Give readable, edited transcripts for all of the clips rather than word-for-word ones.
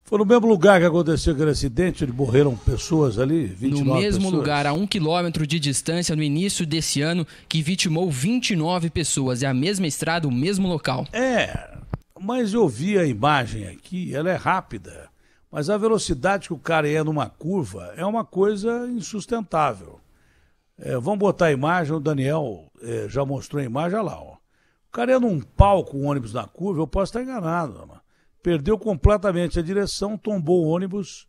Foi no mesmo lugar que aconteceu aquele acidente, onde morreram pessoas ali, 29 No mesmo pessoas? lugar, a 1 quilômetro de distância, no início desse ano, que vitimou 29 pessoas. É a mesma estrada, o mesmo local. Mas eu vi a imagem aqui, ela é rápida, mas a velocidade que o cara ia numa curva é uma coisa insustentável. Vamos botar a imagem, o Daniel já mostrou a imagem, olha lá. Ó. O cara ia num pau com o ônibus na curva, eu posso estar enganado, mano. Perdeu completamente a direção, tombou o ônibus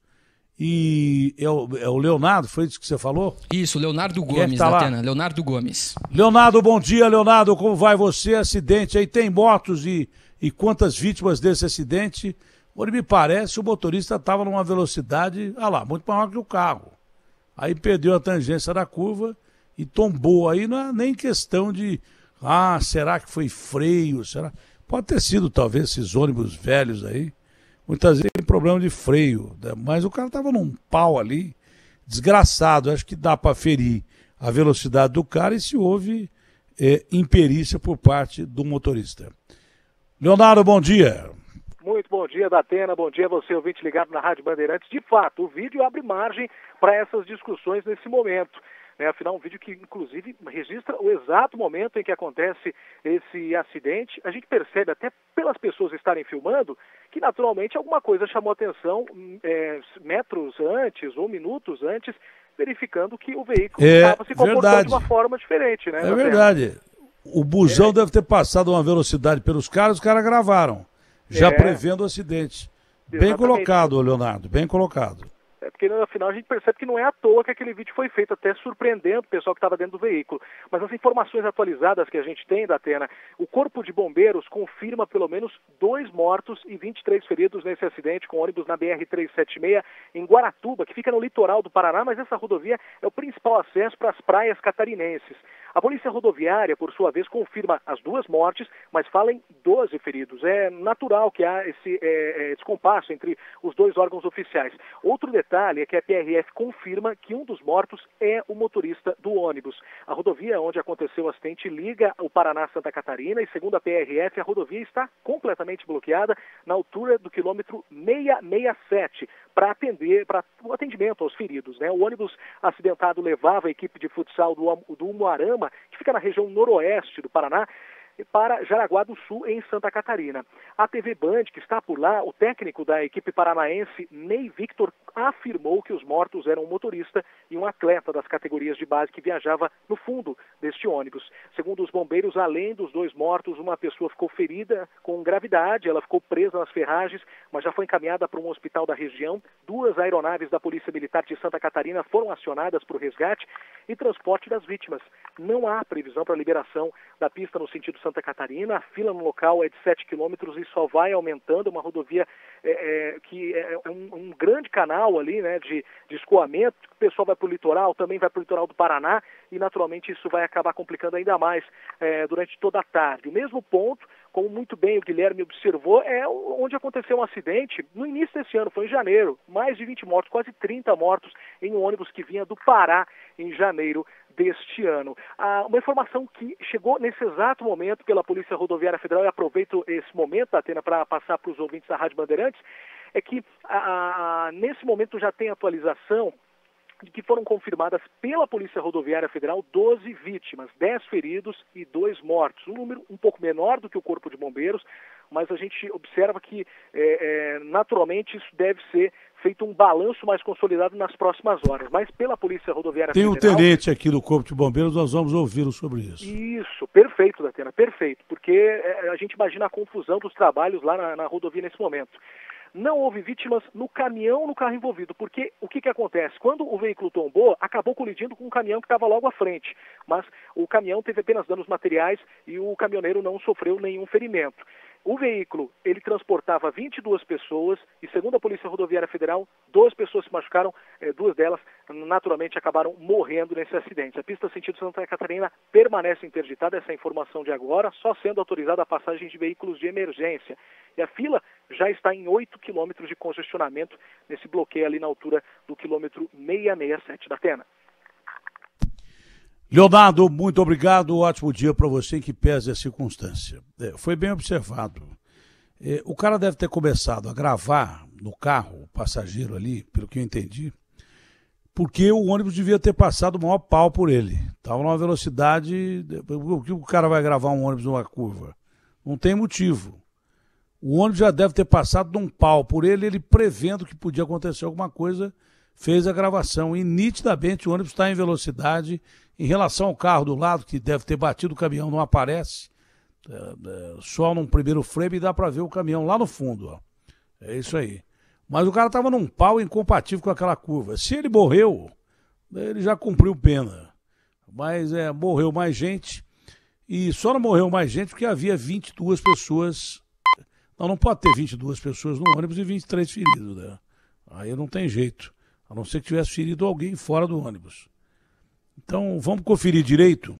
e é o Leonardo, foi isso que você falou? Isso, Leonardo Quem é que Gomes, tá lá? Datena. Leonardo Gomes. Leonardo, bom dia, Leonardo, como vai você? Acidente aí, tem mortos e quantas vítimas desse acidente? Onde me parece, o motorista estava numa velocidade, muito maior que o carro. Aí perdeu a tangência da curva e tombou. Aí não é nem questão de, será que foi freio? Será? Pode ter sido, talvez, esses ônibus velhos aí. Muitas vezes tem problema de freio, né? Mas o cara estava num pau ali, desgraçado. Acho que dá para ferir a velocidade do cara e se houve imperícia por parte do motorista. Leonardo, bom dia. Muito bom dia, Datena. Bom dia a você, ouvinte ligado na Rádio Bandeirantes. De fato, o vídeo abre margem para essas discussões nesse momento. Afinal, um vídeo que, inclusive, registra o exato momento em que acontece esse acidente. A gente percebe, até pelas pessoas estarem filmando, que, naturalmente, alguma coisa chamou atenção metros antes ou minutos antes, verificando que o veículo estava se comportando de uma forma diferente. Né, verdade. O busão deve ter passado uma velocidade pelos caras, os caras gravaram, já prevendo o acidente. Bem colocado, Leonardo, bem colocado. Porque no final a gente percebe que não é à toa que aquele vídeo foi feito, até surpreendendo o pessoal que estava dentro do veículo. Mas as informações atualizadas que a gente tem, Datena, o Corpo de Bombeiros confirma pelo menos 2 mortos e 23 feridos nesse acidente com ônibus na BR-376 em Guaratuba, que fica no litoral do Paraná, mas essa rodovia é o principal acesso para as praias catarinenses. A Polícia Rodoviária, por sua vez, confirma as 2 mortes, mas fala em 12 feridos. É natural que há esse descompasso entre os 2 órgãos oficiais. Outro detalhe é que a PRF confirma que um dos mortos é o motorista do ônibus. A rodovia onde aconteceu o acidente liga o Paraná a Santa Catarina e, segundo a PRF, a rodovia está completamente bloqueada na altura do quilômetro 667 para o atendimento aos feridos. Né? O ônibus acidentado levava a equipe de futsal do Umuarama, que fica na região noroeste do Paraná, para Jaraguá do Sul, em Santa Catarina. A TV Band, que está por lá, o técnico da equipe paranaense, Ney Victor, afirmou que os mortos eram um motorista e um atleta das categorias de base que viajava no fundo deste ônibus. Segundo os bombeiros, além dos 2 mortos, uma pessoa ficou ferida com gravidade, ela ficou presa nas ferragens, mas já foi encaminhada para um hospital da região. 2 aeronaves da Polícia Militar de Santa Catarina foram acionadas para o resgate e transporte das vítimas. Não há previsão para a liberação da pista no sentido Santa Catarina. A fila no local é de 7 quilômetros e só vai aumentando. Uma rodovia que é um grande canal ali, né, de escoamento. O pessoal vai para o litoral, também vai para o litoral do Paraná e, naturalmente, isso vai acabar complicando ainda mais durante toda a tarde. O mesmo ponto, como muito bem o Guilherme observou, é onde aconteceu um acidente no início desse ano, foi em janeiro. Mais de 20 mortos, quase 30 mortos em um ônibus que vinha do Pará em janeiro deste ano. Uma informação que chegou nesse exato momento pela Polícia Rodoviária Federal, e aproveito esse momento, Atena, para passar para os ouvintes da Rádio Bandeirantes, é que nesse momento já tem atualização de que foram confirmadas pela Polícia Rodoviária Federal 12 vítimas, 10 feridos e 2 mortos. Um número um pouco menor do que o Corpo de Bombeiros, mas a gente observa que, naturalmente, isso deve ser feito um balanço mais consolidado nas próximas horas. Mas pela Polícia Rodoviária Federal... Tem um tenente aqui do Corpo de Bombeiros, nós vamos ouvi-lo sobre isso. Isso, perfeito, Datena, perfeito, porque a gente imagina a confusão dos trabalhos lá na rodovia nesse momento. Não houve vítimas no caminhão, no carro envolvido, porque o que acontece? Quando o veículo tombou, acabou colidindo com um caminhão que estava logo à frente, mas o caminhão teve apenas danos materiais e o caminhoneiro não sofreu nenhum ferimento. O veículo, ele transportava 22 pessoas e, segundo a Polícia Rodoviária Federal, 2 pessoas se machucaram, 2 delas, naturalmente, acabaram morrendo nesse acidente. A pista sentido Santa Catarina permanece interditada, essa informação de agora, só sendo autorizada a passagem de veículos de emergência. E a fila já está em 8 quilômetros de congestionamento nesse bloqueio ali na altura do quilômetro 667 da Atena. Leonardo, muito obrigado, ótimo dia para você, em que pese a circunstância. Foi bem observado. O cara deve ter começado a gravar no carro, o passageiro ali, pelo que eu entendi, porque o ônibus devia ter passado o maior pau por ele. Estava numa velocidade... Por que o cara vai gravar um ônibus numa curva? Não tem motivo. O ônibus já deve ter passado de um pau por ele, ele prevendo que podia acontecer alguma coisa, fez a gravação. E nitidamente o ônibus está em velocidade. Em relação ao carro do lado, que deve ter batido o caminhão, não aparece. Só num primeiro frame dá para ver o caminhão lá no fundo. Ó. É isso aí. Mas o cara estava num pau incompatível com aquela curva. Se ele morreu, ele já cumpriu pena. Mas morreu mais gente. E só não morreu mais gente porque havia 22 pessoas. Não pode ter 22 pessoas no ônibus e 23 feridos, né? Aí não tem jeito. A não ser que tivesse ferido alguém fora do ônibus. Então, vamos conferir direito.